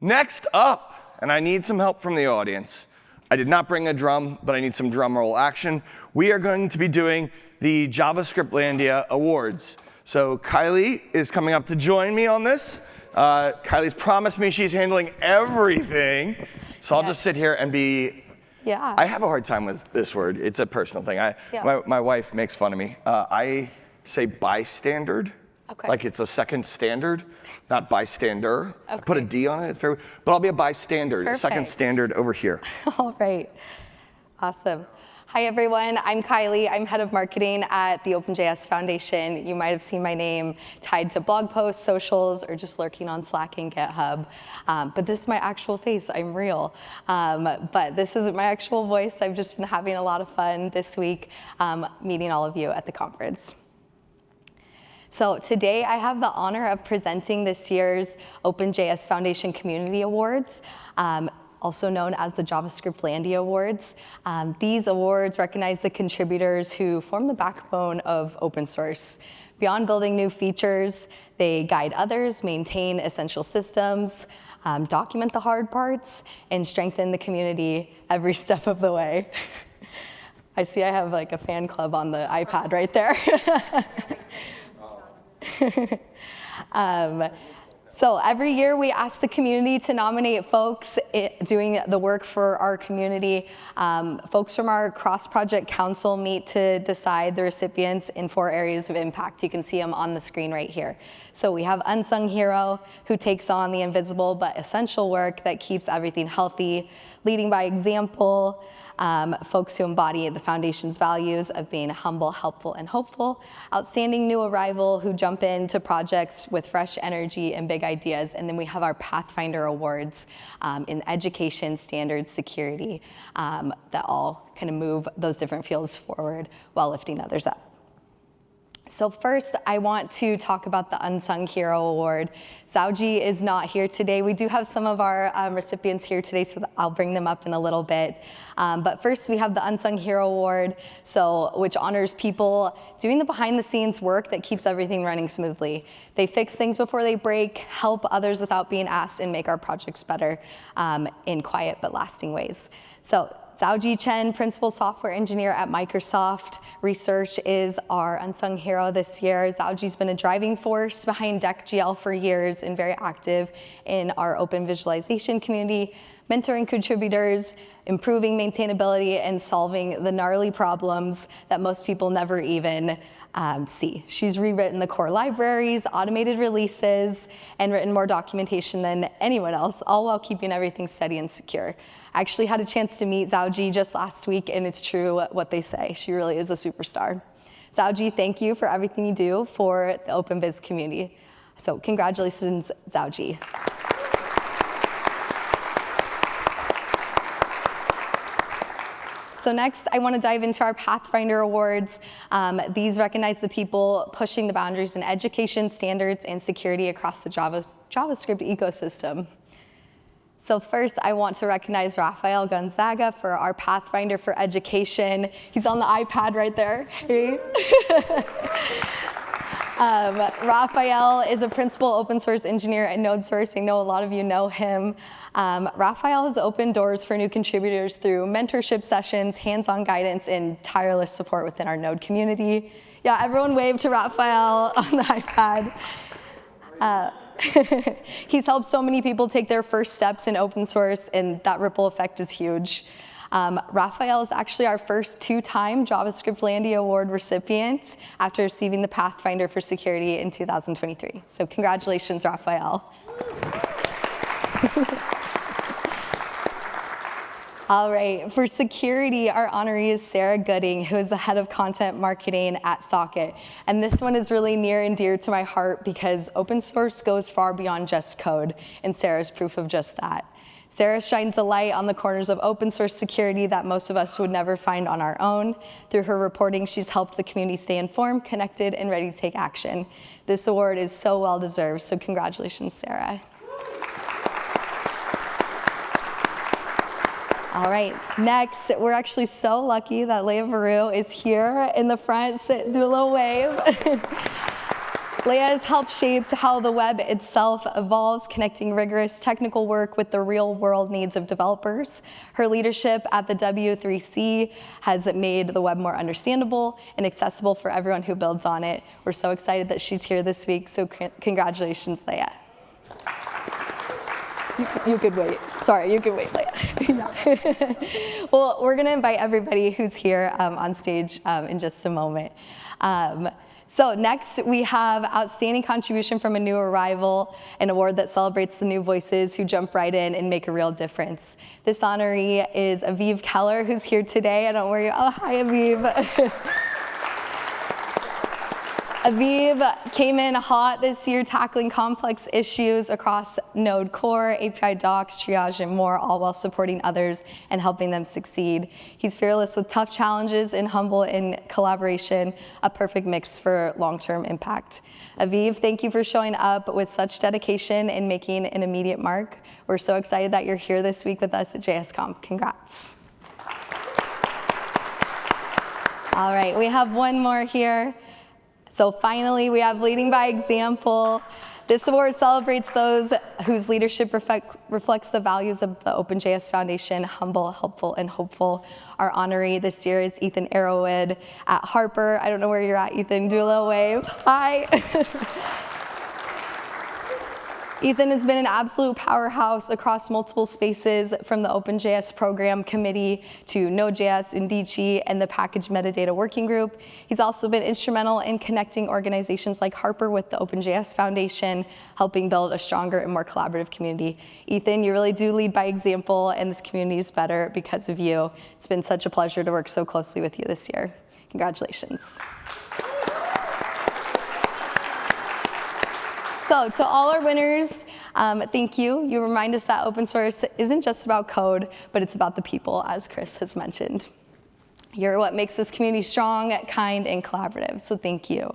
Next up, and I need some help from the audience. I did not bring a drum, but I need some drum roll action. We are going to be doing the JavaScriptLandia Awards. So Kylie is coming up to join me on this. Kylie's promised me she's handling everything. So I'll just sit here and be, I have a hard time with this word. It's a personal thing. My wife makes fun of me. I say bystander. Okay. Like it's a second standard, not bystander. Okay. I put a D on it, it's very, but I'll be a bystander, a second standard over here. All right, awesome. Hi everyone, I'm Kylie. I'm head of marketing at the OpenJS Foundation. You might have seen my name tied to blog posts, socials, or just lurking on Slack and GitHub. But this is my actual face, I'm real. But this isn't my actual voice. I've just been having a lot of fun this week meeting all of you at the conference. So today I have the honor of presenting this year's OpenJS Foundation Community Awards, also known as the JavaScriptLandia Awards. These awards recognize the contributors who form the backbone of open source. Beyond building new features, they guide others, maintain essential systems, document the hard parts, and strengthen the community every step of the way. I see I have like a fan club on the iPad right there. So every year we ask the community to nominate folks doing the work for our community. Folks from our cross-project council meet to decide the recipients in 4 areas of impact. You can see them on the screen right here. So we have unsung hero, who takes on the invisible but essential work that keeps everything healthy, leading by example, folks who embody the foundation's values of being humble, helpful, and hopeful, outstanding new arrival who jump into projects with fresh energy and big ideas, and then we have our Pathfinder Awards in education, standards, security, that all kind of move those different fields forward while lifting others up. So first, I want to talk about the Unsung Hero Award. Zauji is not here today. We do have some of our recipients here today, so I'll bring them up in a little bit. But first, we have the Unsung Hero Award, which honors people doing the behind-the-scenes work that keeps everything running smoothly. They fix things before they break, help others without being asked, and make our projects better in quiet but lasting ways. So Zauji Chen, Principal Software Engineer at Microsoft Research, is our unsung hero this year. Zauji's been a driving force behind DeckGL for years and very active in our open visualization community, mentoring contributors, improving maintainability, and solving the gnarly problems that most people never even see. She's rewritten the core libraries, automated releases, and written more documentation than anyone else, all while keeping everything steady and secure. I actually had a chance to meet Zauji just last week, and it's true what they say. She really is a superstar. Zauji, thank you for everything you do for the OpenViz community. So congratulations, Zauji. So next, I want to dive into our Pathfinder Awards. These recognize the people pushing the boundaries in education, standards, and security across the JavaScript ecosystem. So first, I want to recognize Rafael Gonzaga for our Pathfinder for Education. He's on the iPad right there. Hey. Rafael is a principal open source engineer at NodeSource. I know a lot of you know him. Rafael has opened doors for new contributors through mentorship sessions, hands-on guidance, and tireless support within our Node community. Yeah, everyone wave to Rafael on the iPad. He's helped so many people take their first steps in open source, and that ripple effect is huge. Rafael is actually our first 2-time JavaScriptLandia Award recipient after receiving the Pathfinder for Security in 2023. So congratulations, Rafael. All right, for security, our honoree is Sarah Gooding, who is the head of content marketing at Socket. And this one is really near and dear to my heart because open source goes far beyond just code, and Sarah's proof of just that. Sarah shines a light on the corners of open source security that most of us would never find on our own. Through her reporting, she's helped the community stay informed, connected, and ready to take action. This award is so well deserved, so congratulations, Sarah. All right, next, we're actually so lucky that Leah Veru is here in the front. Do a little wave. Leah has helped shape how the web itself evolves, connecting rigorous technical work with the real-world needs of developers. Her leadership at the W3C has made the web more understandable and accessible for everyone who builds on it. We're so excited that she's here this week, so congratulations, Leah. You could wait. Sorry, you could wait, Leah. Well, we're going to invite everybody who's here on stage in just a moment. So next, we have Outstanding Contribution from a New Arrival, an award that celebrates the new voices who jump right in and make a real difference. This honoree is Aviv Keller, who's here today. I don't worry. Oh, hi, Aviv. Aviv came in hot this year, tackling complex issues across Node Core, API docs, triage, and more, all while supporting others and helping them succeed. He's fearless with tough challenges and humble in collaboration, a perfect mix for long-term impact. Aviv, thank you for showing up with such dedication and making an immediate mark. We're so excited that you're here this week with us at JSConf. Congrats. All right, we have one more here. So finally, we have Leading by Example. This award celebrates those whose leadership reflects the values of the OpenJS Foundation, humble, helpful, and hopeful. Our honoree this year is Ethan Arrowwood at Harper. I don't know where you're at, Ethan. Do a little wave. Hi. Ethan has been an absolute powerhouse across multiple spaces, from the OpenJS Program Committee to Node.js, Undici, and the Package Metadata Working Group. He's also been instrumental in connecting organizations like Harper with the OpenJS Foundation, helping build a stronger and more collaborative community. Ethan, you really do lead by example, and this community is better because of you. It's been such a pleasure to work so closely with you this year. Congratulations. So to all our winners, thank you. You remind us that open source isn't just about code, but it's about the people, as Chris has mentioned. You're what makes this community strong, kind, and collaborative, so thank you.